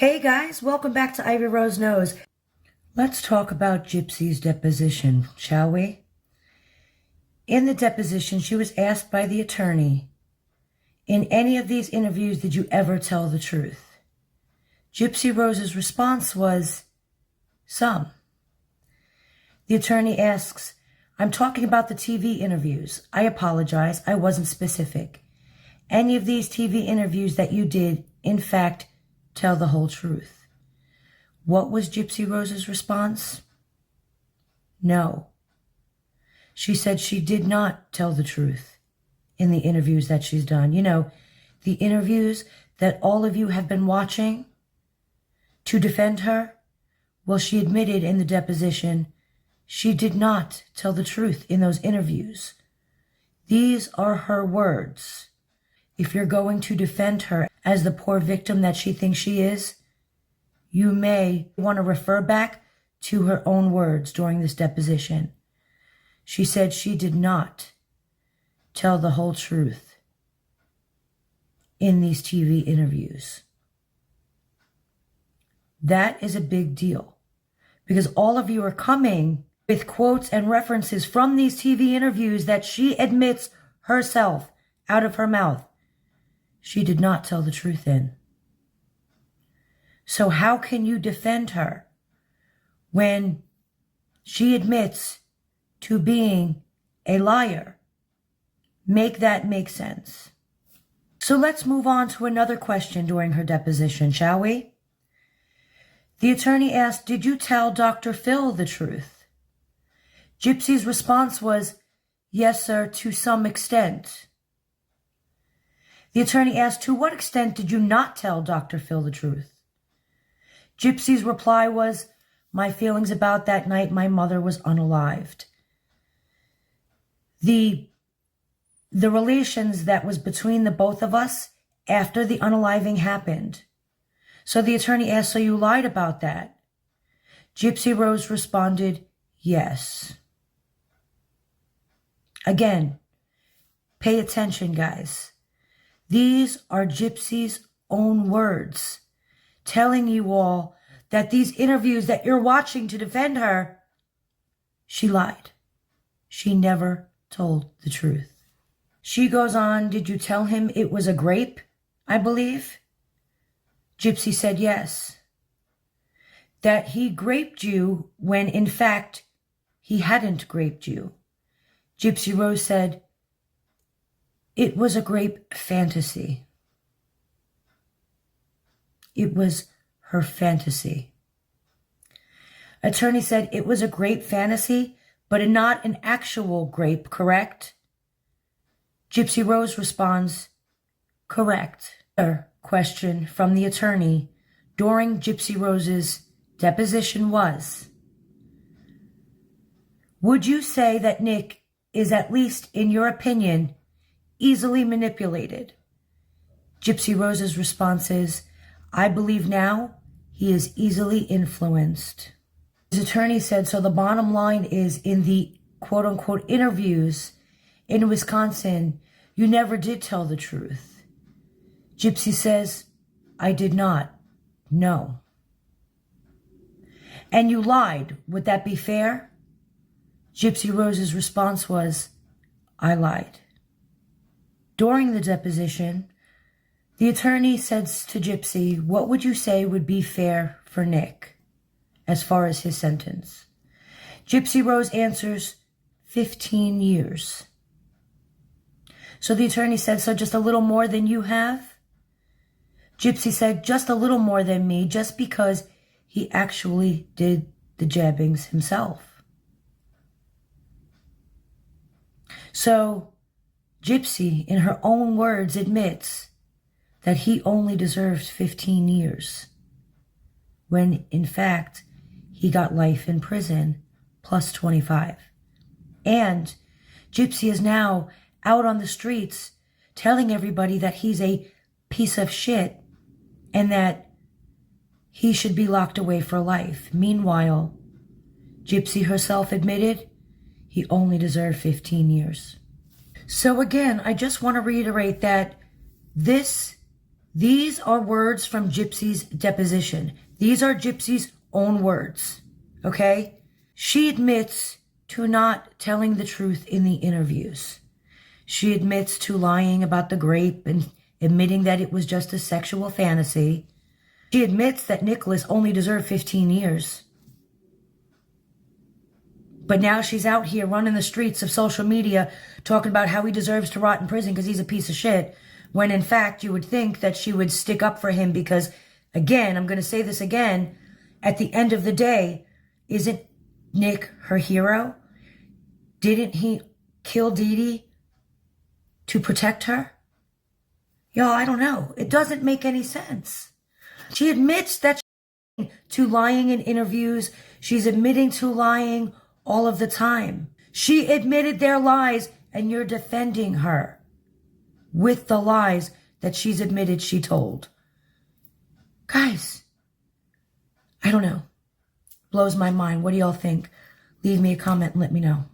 Hey guys, welcome back to Ivy Rose Knows. Let's talk about Gypsy's deposition, shall we? In the deposition, she was asked by the attorney, in any of these interviews, did you ever tell the truth? Gypsy Rose's response was, some. The attorney asks, I'm talking about the TV interviews. I apologize, I wasn't specific. Any of these TV interviews that you did, in fact, tell the whole truth. What was Gypsy Rose's response? No. She said she did not tell the truth in the interviews that she's done. You know, the interviews that all of you have been watching to defend her. Well, she admitted in the deposition she did not tell the truth in those interviews. These are her words. If you're going to defend her as the poor victim that she thinks she is, you may want to refer back to her own words during this deposition. She said she did not tell the whole truth in these TV interviews. That is a big deal because all of you are coming with quotes and references from these TV interviews that she admits herself out of her mouth she did not tell the truth in. So how can you defend her when she admits to being a liar? Make that make sense. So let's move on to another question during her deposition, shall we? The attorney asked, did you tell Dr. Phil the truth? Gypsy's response was, yes, sir, to some extent. The attorney asked, to what extent did you not tell Dr. Phil the truth? Gypsy's reply was, my feelings about that night, my mother was unalived. The relations that was between the both of us after the unaliving happened. So the attorney asked, so you lied about that? Gypsy Rose responded, yes. Again, pay attention, guys. These are Gypsy's own words, telling you all that these interviews that you're watching to defend her, she lied. She never told the truth. She goes on, did you tell him it was a grape, I believe? Gypsy said yes. That he graped you when in fact he hadn't graped you. Gypsy Rose said, it was a grape fantasy. It was her fantasy. Attorney said it was a grape fantasy, but not an actual grape, correct? Gypsy Rose responds, correct. Another question from the attorney during Gypsy Rose's deposition was, would you say that Nick is, at least in your opinion, easily manipulated? Gypsy Rose's response is, I believe now he is easily influenced. His attorney said, so the bottom line is in the quote-unquote interviews in Wisconsin, you never did tell the truth. Gypsy says, I did not. No. And you lied. Would that be fair? Gypsy Rose's response was, I lied. During the deposition, the attorney says to Gypsy, what would you say would be fair for Nick as far as his sentence? Gypsy Rose answers, 15 years. So the attorney said, so just a little more than you have? Gypsy said, just a little more than me, just because he actually did the jabbings himself. So Gypsy, in her own words, admits that he only deserves 15 years, when in fact, he got life in prison plus 25. And Gypsy is now out on the streets telling everybody that he's a piece of shit and that he should be locked away for life. Meanwhile, Gypsy herself admitted he only deserved 15 years. So again, I just want to reiterate that this These are words from Gypsy's deposition. These are Gypsy's own words, okay? She admits to not telling the truth in the interviews. She admits to lying about the grape and admitting that it was just a sexual fantasy. She admits that Nicholas only deserved 15 years. But now she's out here running the streets of social media talking about how he deserves to rot in prison because he's a piece of shit, when in fact you would think that she would stick up for him because, again, I'm going to say this again, at the end of the day, isn't Nick her hero? Didn't he kill Dee Dee to protect her? Y'all, I don't know. It doesn't make any sense. She admits that she's to lying in interviews. She's admitting to lying all of the time. She admitted their lies, and you're defending her with the lies that she's admitted she told. Guys, I don't know. Blows my mind. What do y'all think? Leave me a comment and let me know.